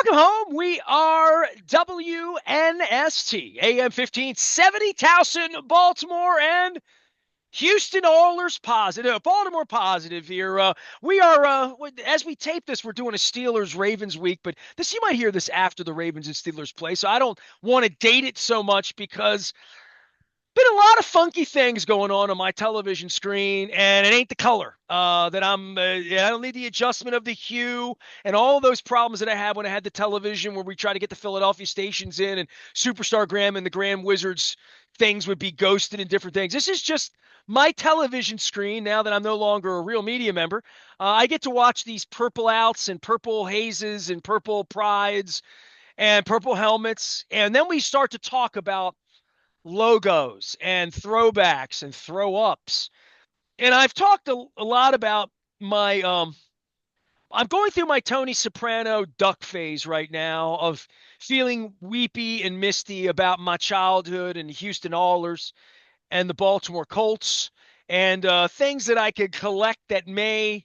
Welcome home. We are WNST, AM 1570, Towson, Baltimore, and Houston Oilers positive. Baltimore positive here. We are, as we tape this, we're doing a Steelers Ravens week, but this you might hear this after the Ravens and Steelers play, so I don't want to date it so much because been a lot of funky things going on my television screen, and it ain't the color that I'm. I don't need the adjustment of the hue and all those problems that I had when I had the television, where we try to get the Philadelphia stations in, and Superstar Graham and the Graham Wizards things would be ghosted and different things. This is just my television screen now that I'm no longer a real media member. I get to watch these purple outs and purple hazes and purple prides and purple helmets, and then we start to talk about logos and throwbacks and throw ups. And I've talked a lot about my I'm going through my Tony Soprano duck phase right now of feeling weepy and misty about my childhood and the Houston Oilers and the Baltimore Colts and things that I could collect that may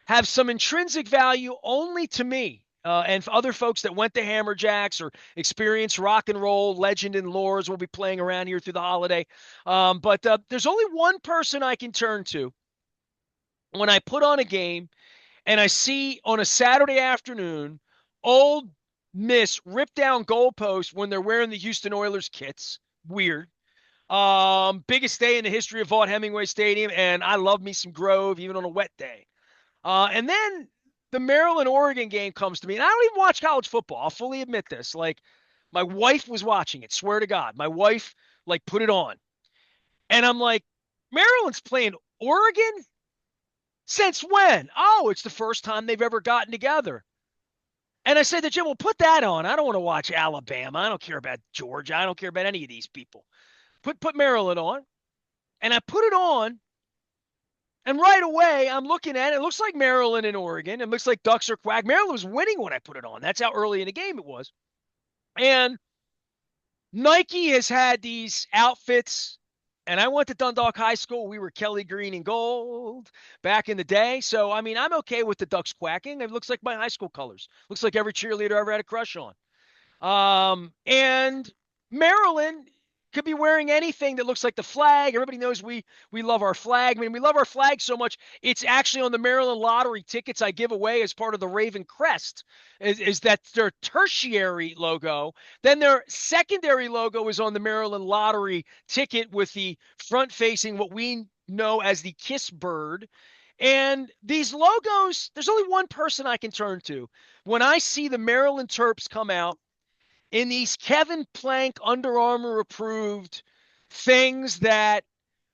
have some intrinsic value only to me and for other folks that went to Hammerjacks or experienced rock and roll legend and lores will be playing around here through the holiday. But there's only one person I can turn to when I put on a game and I see on a Saturday afternoon old Miss rip down goalposts when they're wearing the Houston Oilers kits. Weird. Biggest day in the history of Vaught Hemingway Stadium, and I love me some Grove even on a wet day. And then the Maryland Oregon game comes to me, and I don't even watch college football. I'll fully admit this. Like, my wife was watching it. Swear to God, my wife like put it on, and I'm like, Maryland's playing Oregon since when? Oh, it's the first time they've ever gotten together. And I said to Jim, well, put that on. I don't want to watch Alabama. I don't care about Georgia. I don't care about any of these people. Put Maryland on, and I put it on. And right away, I'm looking at it. It looks like Maryland and Oregon. It looks like Ducks are quack. Maryland was winning when I put it on. That's how early in the game it was. And Nike has had these outfits. And I went to Dundalk High School. We were Kelly Green and Gold back in the day. So, I mean, I'm okay with the Ducks quacking. It looks like my high school colors. Looks like every cheerleader I ever had a crush on. And Maryland could be wearing anything that looks like the flag. Everybody knows we love our flag. I mean, we love our flag so much. It's actually on the Maryland lottery tickets I give away as part of the Raven Crest. Is that their tertiary logo? Then their secondary logo is on the Maryland lottery ticket with the front facing what we know as the Kiss Bird. And these logos, there's only one person I can turn to. When I see the Maryland Terps come out in these Kevin Plank Under Armour approved things that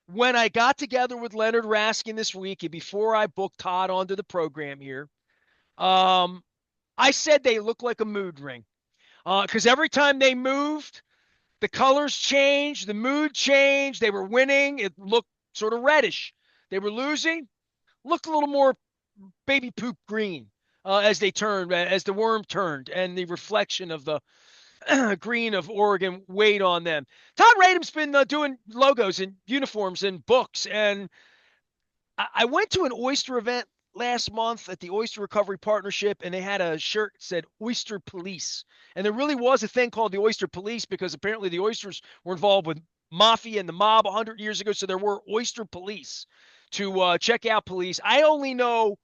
when I got together with Leonard Raskin this week and before I booked Todd onto the program here, um, I said they look like a mood ring. Because every time they moved, the colors changed, the mood changed. They were winning. It looked sort of reddish. They were losing, looked a little more baby poop green as they turned, as the worm turned, and the reflection of the green of Oregon weighed on them. Todd Radom's been doing logos and uniforms and books, and I went to an oyster event last month at the Oyster Recovery Partnership, and they had a shirt that said Oyster Police. And there really was a thing called the Oyster Police because apparently the oysters were involved with mafia and the mob 100 years ago. So there were Oyster Police to check out police. I only know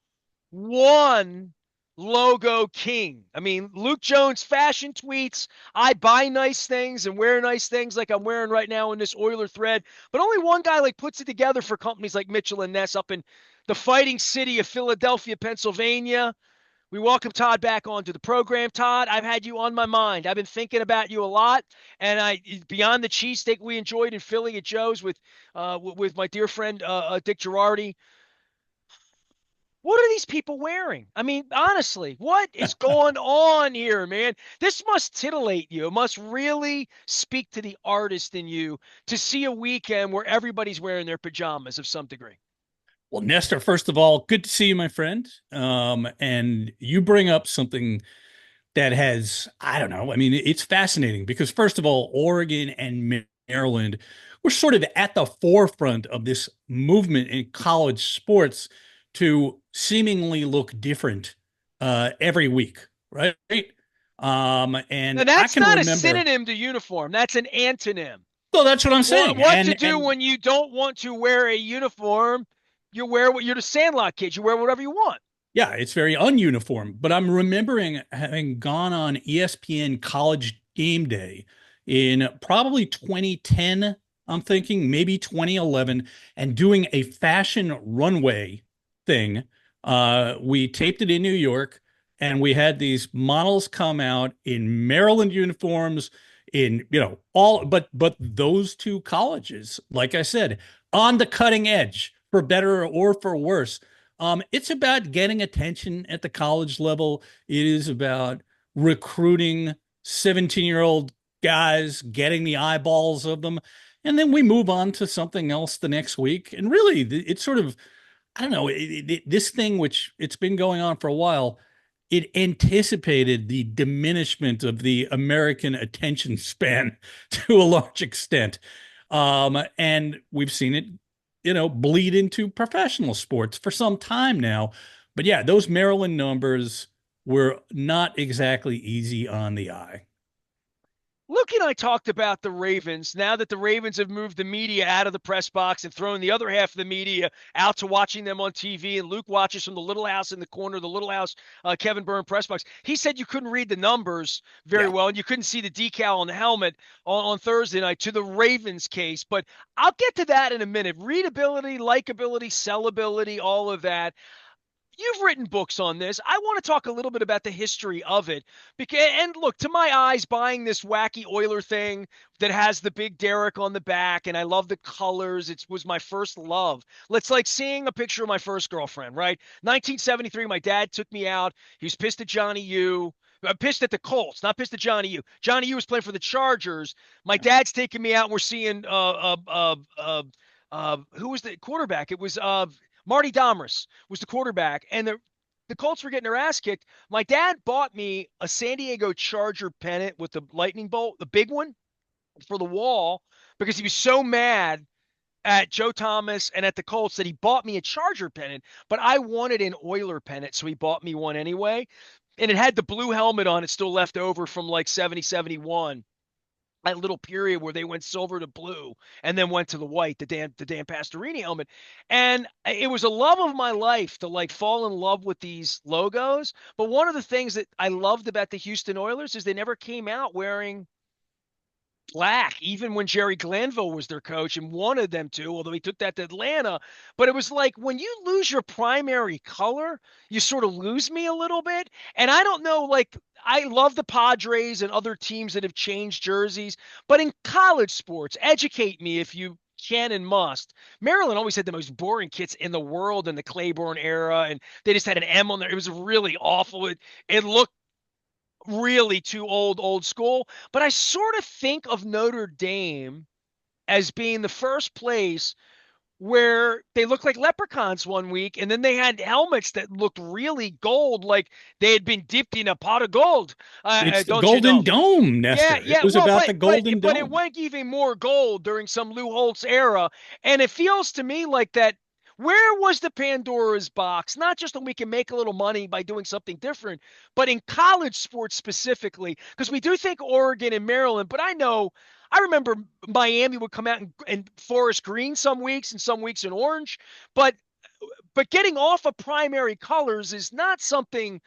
one logo king. I mean, Luke Jones fashion tweets. I buy nice things and wear nice things like I'm wearing right now in this Oiler thread. But only one guy like puts it together for companies like Mitchell and Ness up in the fighting city of Philadelphia, Pennsylvania. We welcome Todd back onto the program. Todd, I've had you on my mind. I've been thinking about you a lot, and I beyond the cheesesteak we enjoyed in Philly at Joe's with my dear friend Dick Girardi. What are these people wearing? I mean, honestly, what is going on here, man? This must titillate you. It must really speak to the artist in you to see a weekend where everybody's wearing their pajamas of some degree. Well, Nestor, first of all, good to see you, my friend. And you bring up something that has, I don't know, I mean, it's fascinating because, first of all, Oregon and Maryland were sort of at the forefront of this movement in college sports to seemingly look different every week, right? And Now I that's can not a remember, synonym to uniform. That's an antonym. so that's what I'm What saying. what to do And when you don't want to wear a uniform? You wear what you're the Sandlot kids. You wear whatever you want. yeah, it's very ununiform. But I'm remembering having gone on ESPN College Game Day in probably 2010, I'm thinking, maybe 2011, and doing a fashion runway thing. We taped it in New York, and we had these models come out in Maryland uniforms, in all but those two colleges, like I said, on the cutting edge, for better or for worse. It's about getting attention at the college level. It is about recruiting 17-year-old guys, getting the eyeballs of them. And then we move on to something else the next week. And really, it's sort of, I don't know, this thing, which it's been going on for a while, it anticipated the diminishment of the American attention span to a large extent. And we've seen it, bleed into professional sports for some time now. But yeah, those Maryland numbers were not exactly easy on the eye. Luke and I talked about the Ravens now that the Ravens have moved the media out of the press box and thrown the other half of the media out to watching them on TV. And Luke watches from the little house in the corner, the little house, Kevin Byrne press box. He said you couldn't read the numbers very Yeah. well and you couldn't see the decal on the helmet on Thursday night to the Ravens case. But I'll get to that in a minute. Readability, likability, sellability, all of that. You've written books on this. I want to talk a little bit about the history of it. Because, and look, to my eyes, buying this wacky Oiler thing that has the big Derrick on the back, and I love the colors. It was my first love. It's like seeing a picture of my first girlfriend, right? 1973, my dad took me out. He was pissed at Johnny U. Pissed at the Colts, not pissed at Johnny U. Johnny U was playing for the Chargers. My dad's taking me out, and we're seeing who was the quarterback? It was Marty Domris was the quarterback, and the Colts were getting their ass kicked. My dad bought me a San Diego Charger pennant with the lightning bolt, the big one for the wall, because he was so mad at Joe Thomas and at the Colts that he bought me a Charger pennant, but I wanted an Oiler pennant, so he bought me one anyway. And it had the blue helmet on it still left over from like 70, 71, that little period where they went silver to blue and then went to the white, the Dan Pastorini helmet. And it was a love of my life to like fall in love with these logos. But one of the things that I loved about the Houston Oilers is they never came out wearing black, even when Jerry Glanville was their coach and wanted them to, although he took that to Atlanta. But it was like when you lose your primary color, you sort of lose me a little bit. And I don't know, like, I love the Padres and other teams that have changed jerseys, but in college sports, educate me if you can and must. Maryland always had the most boring kits in the world in the Claiborne era, and they just had an M on there. It was really awful. It looked really too old school. But I sort of think of Notre Dame as being the first place where they looked like leprechauns one week, and then they had helmets that looked really gold, like they had been dipped in a pot of gold. It's the Don't you know? Golden Dome, Yeah, Nestor. It yeah. was Well, about but the but Golden but it Dome. went even more gold during some Lou Holtz era, and it feels to me like that. Where was the Pandora's box? Not just that we can make a little money by doing something different, but in college sports specifically, because we do think Oregon and Maryland, but I remember Miami would come out and forest green some weeks and some weeks in orange, but getting off of primary colors is not something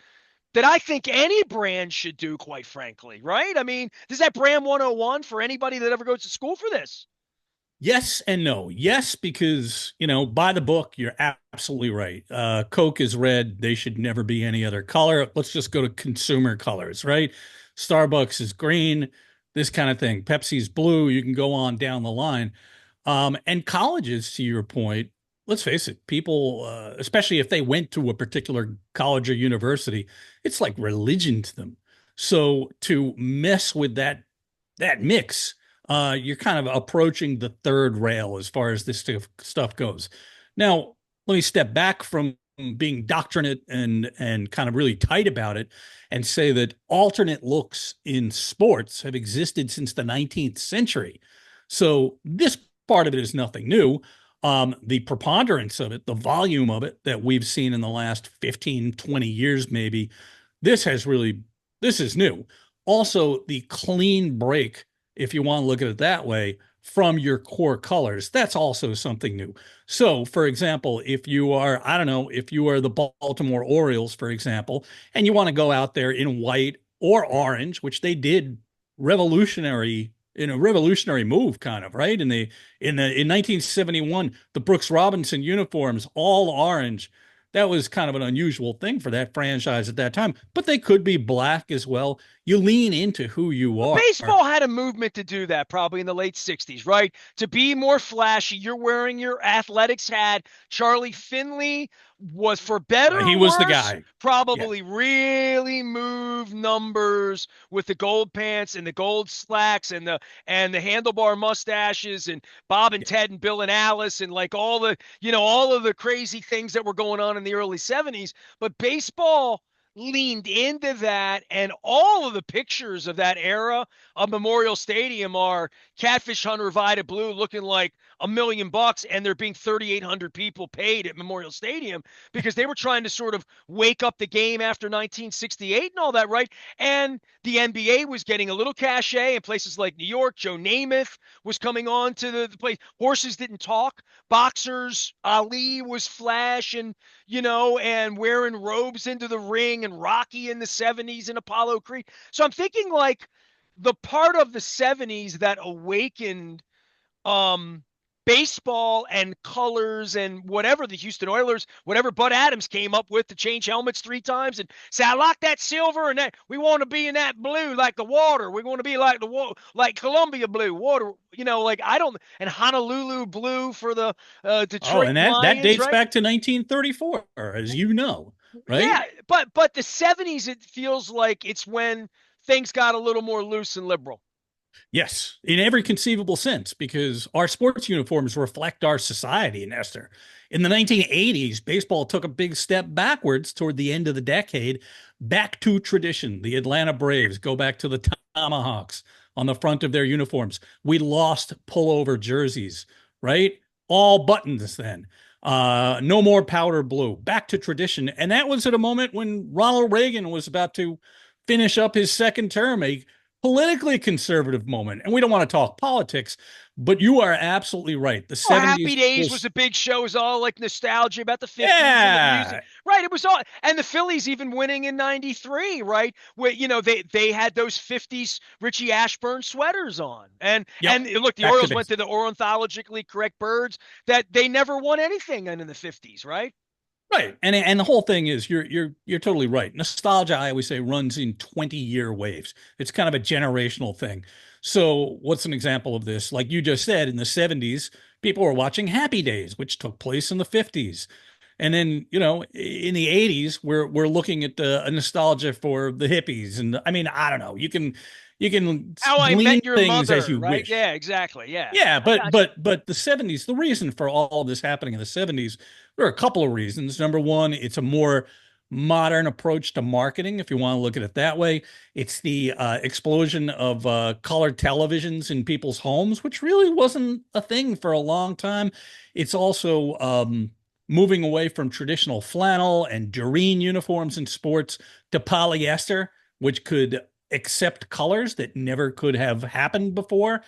that I think any brand should do, quite frankly, right? I mean, is that brand 101 for anybody that ever goes to school for this? Yes and no. Yes, because, by the book, you're absolutely right. Coke is red. They should never be any other color. Let's just go to consumer colors, right? Starbucks is green, this kind of thing. Pepsi's blue. You can go on down the line. And colleges, to your point, let's face it, people, especially if they went to a particular college or university, it's like religion to them. So to mess with that mix, you're kind of approaching the third rail as far as this stuff goes. Now, let me step back from being doctrinate and kind of really tight about it and say that alternate looks in sports have existed since the 19th century. So this part of it is nothing new. The preponderance of it, the volume of it that we've seen in the last 15, 20 years, maybe, this has really This is new. Also, the clean break, if you want to look at it that way, from your core colors, that's also something new. So, for example, if you are, I don't know, if you are the Baltimore Orioles, for example, and you want to go out there in white or orange, which they did revolutionary in a revolutionary move, kind of, right? In 1971, the Brooks Robinson uniforms, all orange. That was kind of an unusual thing for that franchise at that time, but they could be black as well. You lean into who you Well, are. baseball had a movement to do that probably in the late 60s, right? To be more flashy, you're wearing your athletics hat. Charlie Finley was, for better He or was the worse, guy. Yeah. probably really moved numbers with the gold pants and the gold slacks and the handlebar mustaches and Bob and Yeah. Ted and Bill and Alice and like all the, all of the crazy things that were going on in the early 70s. But baseball leaned into that, and all of the pictures of that era of Memorial Stadium are Catfish Hunter Vida Blue looking like $1 million, and there being 3,800 people paid at Memorial Stadium because they were trying to sort of wake up the game after 1968 and all that, right? And the NBA was getting a little cachet in places like New York. Joe Namath was coming on to the place. Horses didn't talk. Boxers, Ali was flash and and wearing robes into the ring, and Rocky in the 70s and Apollo Creed. So I'm thinking like the part of the 70s that awakened um baseball and colors and whatever the Houston Oilers, whatever Bud Adams came up with to change helmets 3 times and say, I like that silver and that we want to be in that blue like the water. We want to be like like Columbia blue water, like I don't, and Honolulu blue for the Oh, Detroit and that Lions, dates right? back to 1934, as you know, right? Yeah, but the 70s, it feels like it's when things got a little more loose and liberal. Yes, in every conceivable sense, because our sports uniforms reflect our society, Nestor. In the 1980s, baseball took a big step backwards toward the end of the decade, back to tradition. The Atlanta Braves go back to the Tomahawks on the front of their uniforms. We lost pullover jerseys, right? All buttons then. No more powder blue. Back to tradition. And that was at a moment when Ronald Reagan was about to finish up his second term, a politically conservative moment. And we don't want to talk politics, but you are absolutely right. The Oh, Happy 70s Days was was, a big show. It was all like nostalgia about the 50s and the music. yeah, Right. It was all, and the Phillies even winning in 93, right? Where, they had those 50s Richie Ashburn sweaters on. And yep, look, the back to Orioles went to basics. the ornithologically correct birds that they never won anything in the 50s, right? Right. And the whole thing is you're totally right. Nostalgia, I always say, runs in 20-year waves. It's kind of a generational thing. So what's an example of this? Like you just said, in the 70s, people were watching Happy Days, which took place in the 50s. And then, in the 80s, we're looking at a nostalgia for the hippies. And I mean, I don't know. You can How I glean Met Your things as Mother, you right? wish. Yeah, exactly. Yeah. Yeah, I but got you. but but the 70s, the reason for all of this happening in the 70s, there are a couple of reasons. Number one, it's a more modern approach to marketing, if you want to look at it that way. It's the explosion of colored televisions in people's homes, which really wasn't a thing for a long time. It's also moving away from traditional flannel and Doreen uniforms in sports to polyester, which could accept colors that never could have happened before.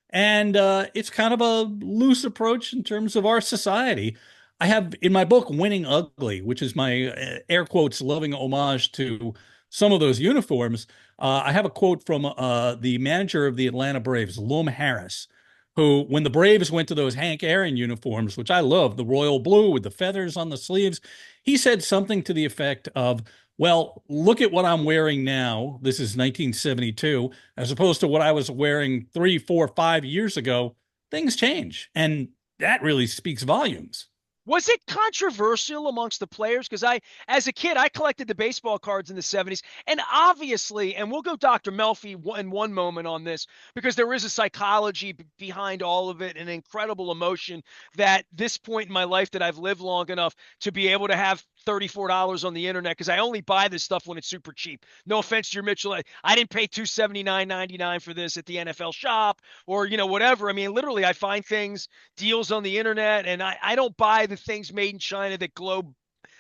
And it's kind of a loose approach in terms of our society. I have in my book, Winning Ugly, which is my air quotes loving homage to some of those uniforms. I have a quote from the manager of the Atlanta Braves, Lum Harris, who, when the Braves went to those Hank Aaron uniforms, which I love, the royal blue with the feathers on the sleeves, he said something to the effect of, well, look at what I'm wearing now. This is 1972, as opposed to what I was wearing 3, 4, 5 years ago. Things change. And that really speaks volumes. Was it controversial amongst the players? Because as a kid, I collected the baseball cards in the 70s. And obviously, and we'll go Dr. Melfi in one moment on this, because there is a psychology behind all of it, an incredible emotion that this point in my life that I've lived long enough to be able to have $34 on the internet, because I only buy this stuff when it's super cheap. No offense to your Mitchell. I didn't pay $279.99 for this at the NFL shop or, whatever. I mean, literally, I find things, deals on the internet, and I don't buy the things made in China that glow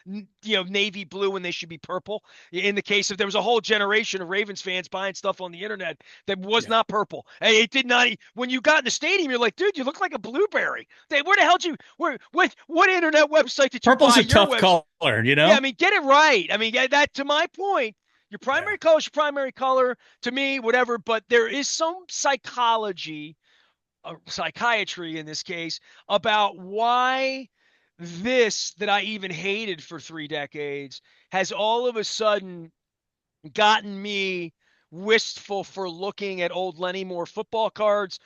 navy blue when they should be purple. In the case of there was a whole generation of Ravens fans buying stuff on the internet that was Yeah. not purple. It did not. When you got in the stadium, you're like, dude, you look like a blueberry. Where the hell did you? What internet website did you Purple's buy a your tough website? color, Yeah, I mean, get it right. I mean, that to my point. Your Yeah. primary color is your primary color to me, whatever. But there is some psychology, psychiatry in this case, about why this that I even hated for 3 decades has all of a sudden gotten me wistful for looking at old Lenny Moore football cards,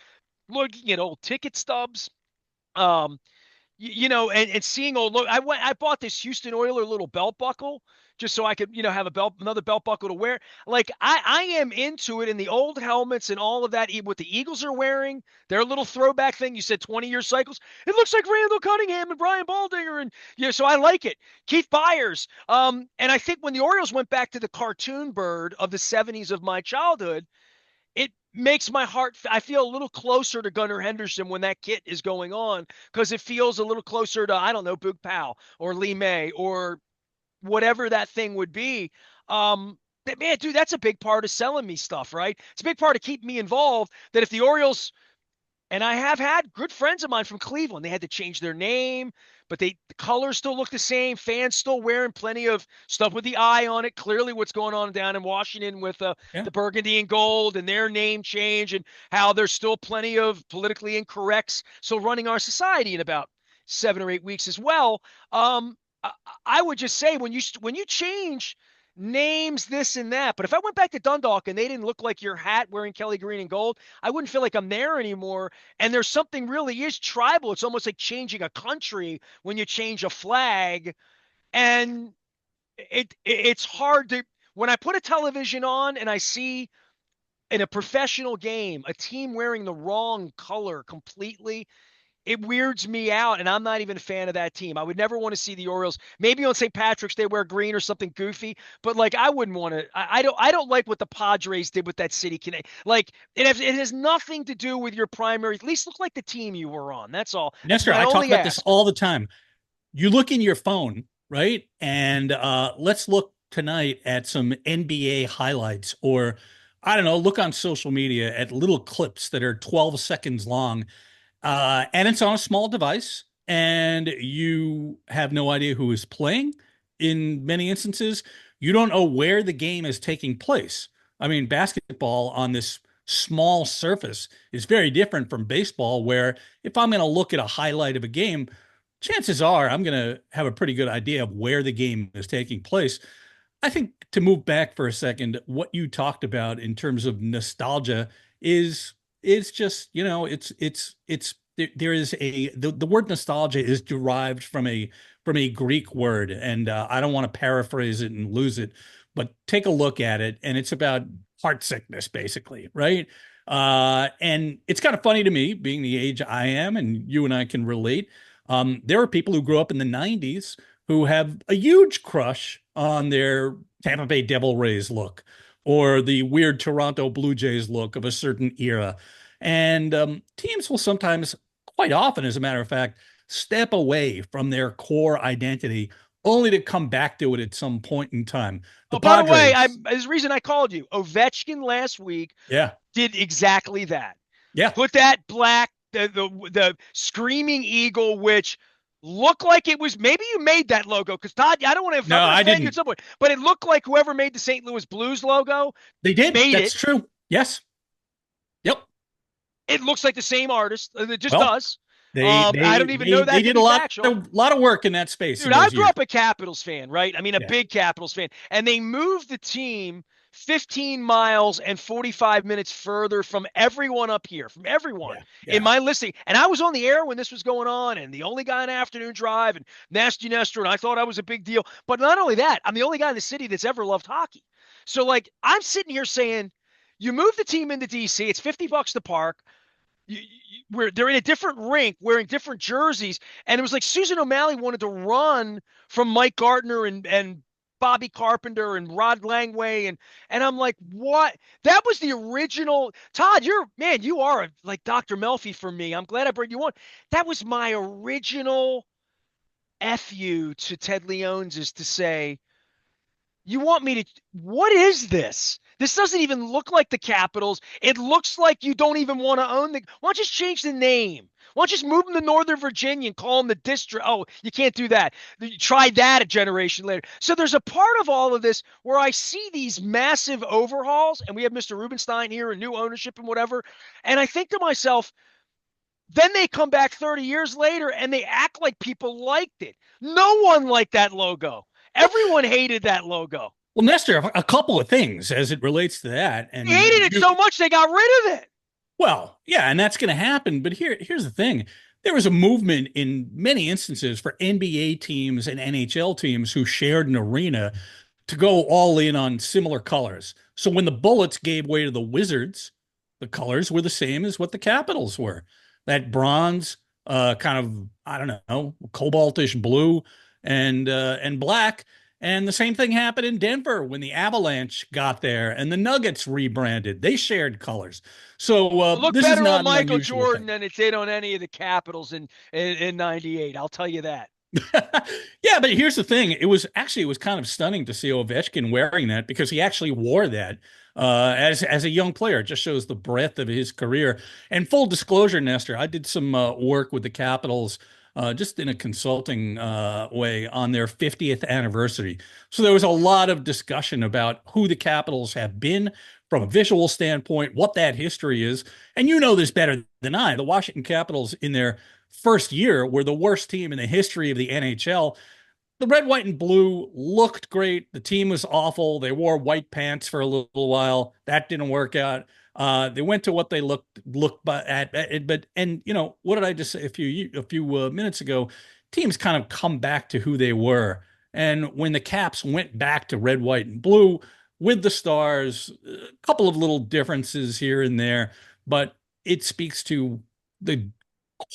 looking at old ticket stubs. Um, and seeing old look, I bought this Houston Oiler little belt buckle just so I could, have another belt buckle to wear. Like I am into it in the old helmets and all of that. What the Eagles are wearing, their little throwback thing. You said 20-year cycles. It looks like Randall Cunningham and Brian Baldinger, and so I like it. Keith Byers. And I think when the Orioles went back to the cartoon bird of the '70s of my childhood, it makes my heart, I feel a little closer to Gunnar Henderson when that kit is going on, because it feels a little closer to, I don't know, Boog Powell or Lee May or whatever that thing would be. Man, dude, that's a big part of selling me stuff, right? It's a big part of keeping me involved, that if the Orioles, and I have had good friends of mine from Cleveland. They had to change their name, but the colors still look the same. Fans still wearing plenty of stuff with the eye on it. Clearly, what's going on down in Washington with Yeah. the burgundy and gold and their name change, and how there's still plenty of politically incorrects still running our society in about 7 or 8 weeks as well. Um, I, I would just say when you change names, this and that. But if I went back to Dundalk and they didn't look like your hat wearing Kelly green and gold, I wouldn't feel like I'm there anymore. And there's something really is tribal. It's almost like changing a country when you change a flag. And it's hard to, when I put a television on and I see in a professional game a team wearing the wrong color completely, it weirds me out, and I'm not even a fan of that team. I would never want to see the Orioles. Maybe on St. Patrick's they wear green or something goofy, but like I wouldn't want to. I don't like what the Padres did with that City Connect. Like it has nothing to do with your primary. At least look like the team you were on. That's all. That's Nestor, my I talk only about this ask. all the time. You look in your phone, right? And let's look tonight at some NBA highlights, or I don't know, look on social media at little clips that are 12 seconds long. And it's on a small device, and you have no idea who is playing. In many instances, you don't know where the game is taking place. I mean, basketball on this small surface is very different from baseball, where if I'm going to look at a highlight of a game, chances are I'm going to have a pretty good idea of where the game is taking place. I think to move back for a second, what you talked about in terms of nostalgia is just, there is the word nostalgia is derived from a Greek word, and I don't want to paraphrase it and lose it, but take a look at it, and it's about heart sickness, basically, right? And it's kind of funny to me, being the age I am, and you and I can relate. There are people who grew up in the '90s who have a huge crush on their Tampa Bay Devil Rays look or the weird Toronto Blue Jays look of a certain era. And teams will sometimes, quite often, as a matter of fact, step away from their core identity only to come back to it at some point in time. The Oh, by the way, Padres, there's a reason I called you. Ovechkin last week yeah, did exactly that. yeah. Put that black, the screaming eagle, which looked like it was, maybe you made that logo, because Todd, I don't want to, if I'm No, going to I offend you at didn't. some point, but it looked like whoever made the St. Louis Blues logo They did. made That's it. true. Yes. Yep. It looks like the same artist. It just Well, does. they I they don't even they know they that to did be factual. a lot of work in that space Dude, in I those grew years. up a Capitals fan, right? I mean, a Yeah. big Capitals fan. And they moved the team 15 miles and 45 minutes further from everyone up here, from everyone Yeah. in Yeah. my listing. And I was on the air when this was going on, and the only guy in afternoon drive, and Nasty Nestor, and I thought I was a big deal. But not only that, I'm the only guy in the city that's ever loved hockey. So, like, I'm sitting here saying, you move the team into DC, it's $50 to park. Where they're in a different rink wearing different jerseys, and it was like Susan O'Malley wanted to run from Mike Gardner and Bobby Carpenter and Rod Langway, and I'm like, what? That was the original. Todd, you are like Dr. Melfi for me. I'm glad I brought you on. That was my original F you to Ted Leonsis is to say, you want me to, what is this? This doesn't even look like the Capitals. It looks like you don't even want to own the, why don't you just change the name? Why don't you just move them to Northern Virginia and call them the district? Oh, you can't do that. You tried that a generation later. So there's a part of all of this where I see these massive overhauls, and we have Mr. Rubenstein here and new ownership and whatever. And I think to myself, then they come back 30 years later and they act like people liked it. No one liked that logo. Everyone hated that logo. Well, Nestor, a couple of things as it relates to that, They and hated it you, so much they got rid of it. well, yeah, and that's going to happen. But here's the thing: there was a movement in many instances for NBA teams and NHL teams who shared an arena to go all in on similar colors. So when the Bullets gave way to the Wizards, the colors were the same as what the Capitals were. That bronze, kind of, I don't know, cobaltish blue and black. And the same thing happened in Denver when the Avalanche got there and the Nuggets rebranded. They shared colors. So It looked this is better on not an Michael unusual Jordan thing. than it did on any of the Capitals in 98. I'll tell you that. Yeah, but here's the thing. It was kind of stunning to see Ovechkin wearing that because he actually wore that as a young player. It just shows the breadth of his career. And full disclosure, Nestor, I did some work with the Capitals just in a consulting way on their 50th anniversary. So there was a lot of discussion about who the Capitals have been from a visual standpoint, what that history is. And you know this better than I. The Washington Capitals in their first year were the worst team in the history of the NHL. The red, white, and blue looked great. The team was awful. They wore white pants for a little while. That didn't work out. They went to what they looked but and what did I just say a few minutes ago? Teams kind of come back to who they were, and when the Caps went back to red, white, and blue with the stars, a couple of little differences here and there, but it speaks to the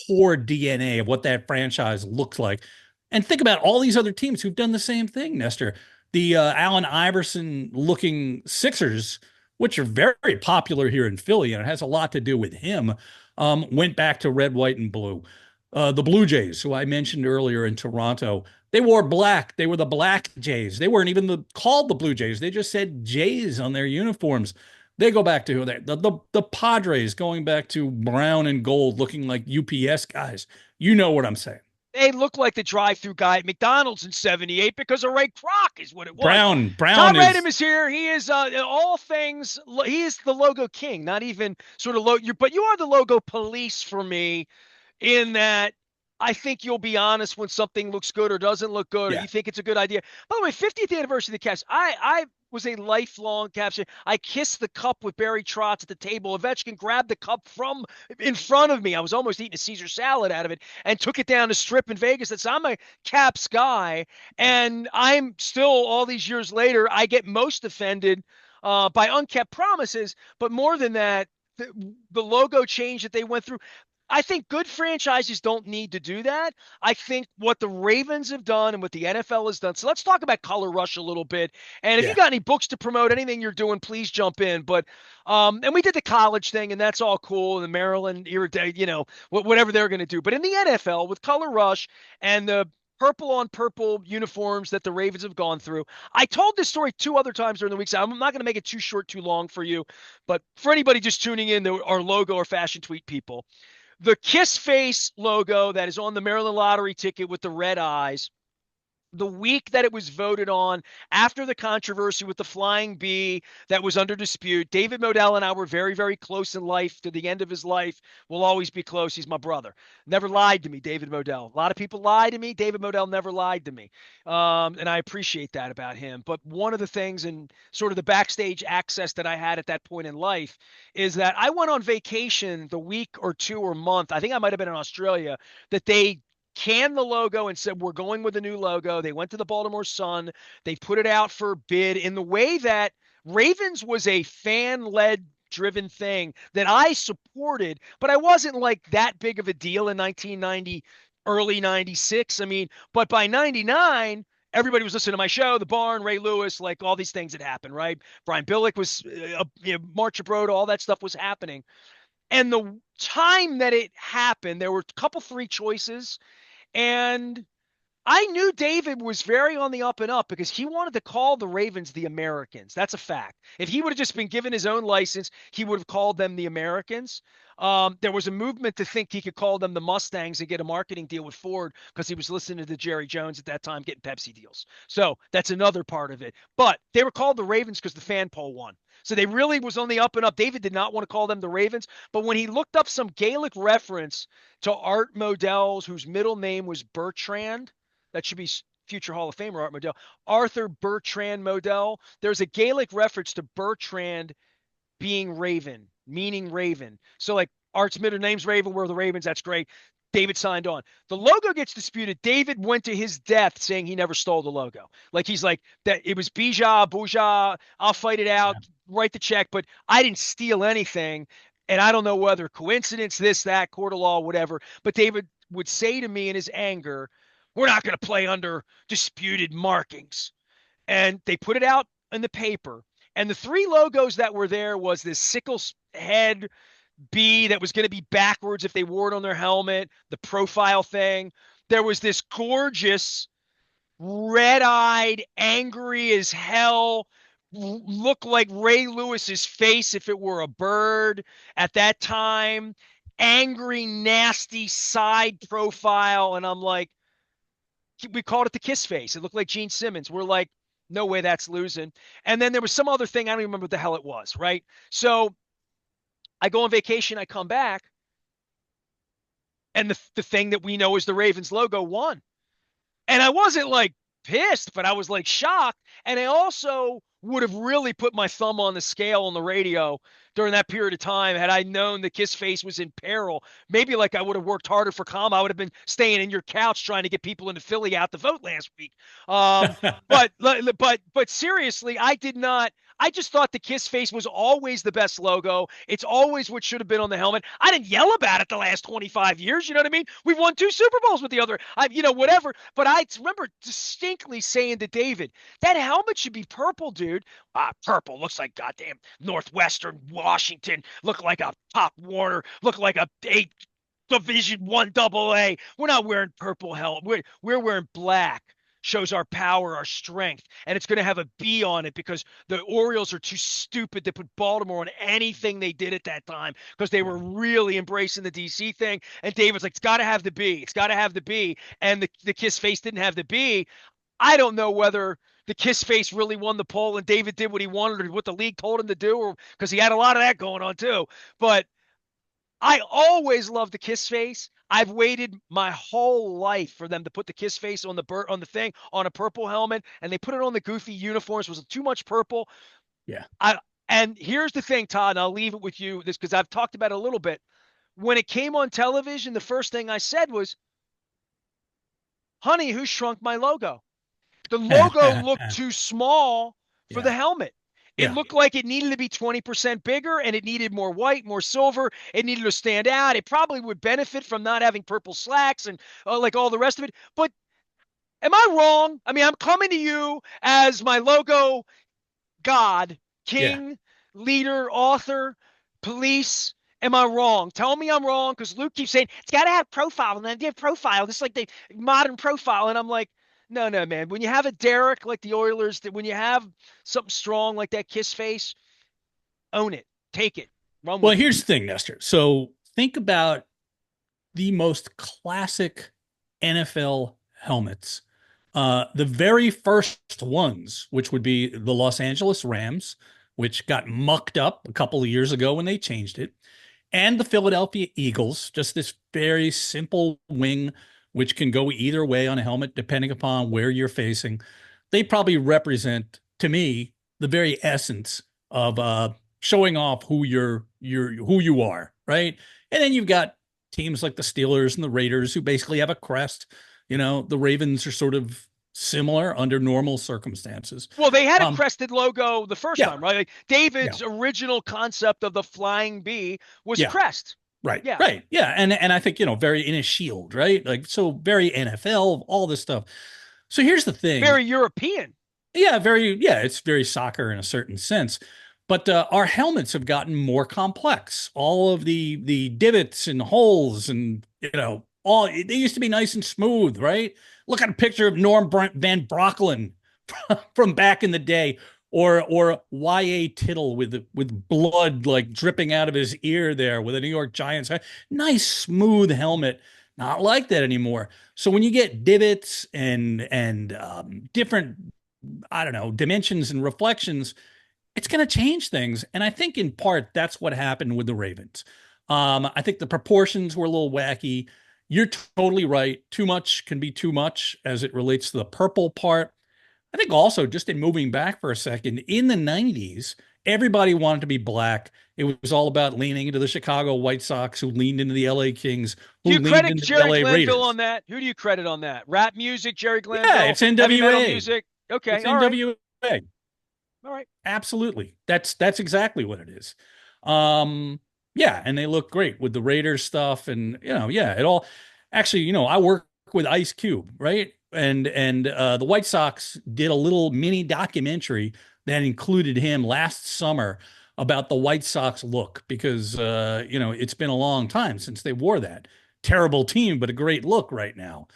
core DNA of what that franchise looks like. And think about all these other teams who've done the same thing, Nestor. The Allen Iverson looking Sixers, which are very popular here in Philly, and it has a lot to do with him, went back to red, white, and blue. The Blue Jays, who I mentioned earlier in Toronto, they wore black. They were the Black Jays. They weren't even called the Blue Jays. They just said Jays on their uniforms. They go back to who they the Padres going back to brown and gold, looking like UPS guys. You know what I'm saying. They look like the drive-through guy at McDonald's in 78 because of Ray Kroc is what it was. Brown Todd Radom is is here. He is in all things. He is the logo king, not even sort of logo. But you are the logo police for me in that I think you'll be honest when something looks good or doesn't look good, or yeah. you think it's a good idea. By the way, 50th anniversary of the Caps. I was a lifelong Caps fan. I kissed the cup with Barry Trotz at the table. Ovechkin grabbed the cup from in front of me. I was almost eating a Caesar salad out of it and took it down the strip in Vegas. That's I'm a Caps guy, and I'm still all these years later. I get most offended by unkept promises, but more than that, the logo change that they went through. I think good franchises don't need to do that. I think what the Ravens have done and what the NFL has done. So let's talk about Color Rush a little bit. And if you Yeah. got any books to promote, anything you're doing, please jump in. But and we did the college thing, and that's all cool. And the Maryland, whatever they're going to do. But in the NFL with Color Rush and the purple on purple uniforms that the Ravens have gone through. I told this story two other times during the week, so I'm not going to make it too short, too long for you. But for anybody just tuning in, our logo or fashion tweet people, the Kiss Face logo that is on the Maryland lottery ticket with the red eyes, the week that it was voted on after the controversy with the flying bee that was under dispute, David Modell and I were very, very close in life to the end of his life. We'll always be close. He's my brother. Never lied to me, David Modell. A lot of people lie to me. David Modell never lied to me. And I appreciate that about him. But one of the things and sort of the backstage access that I had at that point in life is that I went on vacation the week or two or month. I think I might have been in Australia that they canned the logo and said, we're going with a new logo. They went to the Baltimore Sun. They put it out for bid in the way that Ravens was a fan led driven thing that I supported, but I wasn't like that big of a deal in 1990, early 96. I mean, but by 99, everybody was listening to my show, The Barn, Ray Lewis, like all these things had happened, right? Brian Billick was, March of Broda, all that stuff was happening. And the time that it happened, there were a couple three choices, and I knew David was very on the up and up because he wanted to call the Ravens the Americans. That's a fact. If he would have just been given his own license, he would have called them the Americans. There was a movement to think he could call them the Mustangs and get a marketing deal with Ford because he was listening to Jerry Jones at that time getting Pepsi deals. So that's another part of it. But they were called the Ravens because the fan poll won. So they really was on the up and up. David did not want to call them the Ravens, but when he looked up some Gaelic reference to Art Modell's, whose middle name was Bertrand, that should be future Hall of Famer Art Modell, Arthur Bertrand Modell. There's a Gaelic reference to Bertrand being Raven, meaning Raven. So like Art's middle name's Raven, we're the Ravens. That's great. David signed on. The logo gets disputed. David went to his death saying he never stole the logo. Like he's like that it was Bija, Bouja, I'll fight it out, write the check, but I didn't steal anything. And I don't know whether coincidence, this, that, court of law, whatever. But David would say to me in his anger, we're not going to play under disputed markings. And they put it out in the paper. And the three logos that were there was this sickle head B that was going to be backwards if they wore it on their helmet, the profile thing. There was this gorgeous, red-eyed, angry as hell, look like Ray Lewis's face if it were a bird at that time, angry, nasty side profile. And I'm like, we called it the kiss face. It looked like Gene Simmons. We're like, no way that's losing. And then there was some other thing. I don't even remember what the hell it was, right? So I go on vacation. I come back. And the thing that we know is the Ravens logo won. And I wasn't like pissed, but I was like shocked. And I also would have really put my thumb on the scale on the radio during that period of time had I known the Kiss Face was in peril. Maybe like I would have worked harder for calm. I would have been staying in your couch trying to get people into Philly out to vote last week. But seriously, I did not. I just thought the Kiss Face was always the best logo. It's always what should have been on the helmet. I didn't yell about it the last 25 years. You know what I mean? We've won 2 Super Bowls with the other, whatever. But I remember distinctly saying to David, that helmet should be purple, dude. Purple looks like goddamn Northwestern Washington. Look like a Pop Warner. Look like a 8 Division I AA. We're not wearing purple helmet. We're wearing black. Shows our power, our strength, and it's going to have a B on it because the Orioles are too stupid to put Baltimore on anything they did at that time because they were really embracing the DC thing. And David's like, it's got to have the B. It's got to have the B. And the Kiss Face didn't have the B. I don't know whether the Kiss Face really won the poll and David did what he wanted or what the league told him to do, or because he had a lot of that going on too. But I always loved the Kiss Face. I've waited my whole life for them to put the Kiss Face on the thing on a purple helmet, and they put it on the goofy uniforms. Was it too much purple? Yeah. And here's the thing, Todd, and I'll leave it with you this because I've talked about it a little bit. When it came on television, the first thing I said was, "Honey, who shrunk my logo?" The logo looked too small for the Yeah. helmet. It Yeah. looked like it needed to be 20% bigger and it needed more white, more silver. It needed to stand out. It probably would benefit from not having purple slacks and like all the rest of it. But am I wrong? I mean, I'm coming to you as my logo god, Yeah. king, leader, author, police. Am I wrong? Tell me I'm wrong because Luke keeps saying it's got to have profile and then they have profile, just like the modern profile. And I'm like, no, no, man. When you have a Derek like the Oilers, when you have something strong like that Kiss Face, own it, take it, run Well, with it. here's the thing, Nestor. So think about the most classic NFL helmets. The very first ones, which would be the Los Angeles Rams, which got mucked up a couple of years ago when they changed it, and the Philadelphia Eagles, just this very simple wing, which can go either way on a helmet depending upon where you're facing. They probably represent, to me, the very essence of showing off who you are, right? And then you've got teams like the Steelers and the Raiders who basically have a crest. The Ravens are sort of similar under normal circumstances. Well, they had a crested logo the first Yeah, time, right? Like yeah, David's original concept of the flying bee was yeah. crest. Right, Yeah. right. Yeah. And I think, very in a shield, right? Like, so very NFL, all this stuff. So here's the thing. Very European. Yeah, it's very soccer in a certain sense. But our helmets have gotten more complex. All of the divots and holes and, all they used to be nice and smooth, right? Look at a picture of Van Brocklin from back in the day, or Y.A. Tittle with blood like dripping out of his ear there with a New York Giants. Nice smooth helmet. Not like that anymore. So when you get divots and different, I don't know, dimensions and reflections, it's going to change things. And I think in part that's what happened with the Ravens. I think the proportions were a little wacky. You're totally right. Too much can be too much as it relates to the purple part. I think also, just in moving back for a second, in the 90s, everybody wanted to be black. It was all about leaning into the Chicago White Sox, who leaned into the LA Kings, Do who you leaned credit into the Jerry LA Glanville Raiders. on that? Who do you credit on that? Rap music, Jerry Yeah, Glanville, it's heavy metal NWA. music. Okay, It's all right, NWA. all right. Absolutely. That's exactly what it is. Um, yeah, and they look great with the Raiders stuff, and yeah, it all actually, I work with Ice Cube, right? And the White Sox did a little mini documentary that included him last summer about the White Sox look because it's been a long time since they wore that. Terrible team, but a great look right now.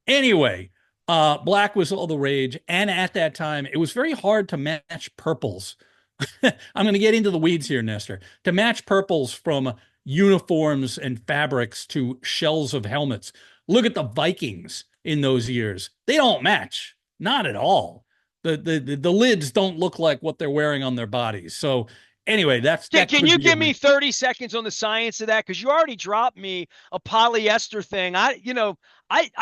Anyway, black was all the rage, and at that time, it was very hard to match purples. I'm going to get into the weeds here, Nestor. To match purples from uniforms and fabrics to shells of helmets. Look at the Vikings in those years. They don't match, not at all. The lids don't look like what they're wearing on their bodies. So anyway, that Can could you be a give me reason. 30 seconds on the science of that? Because you already dropped me a polyester thing. I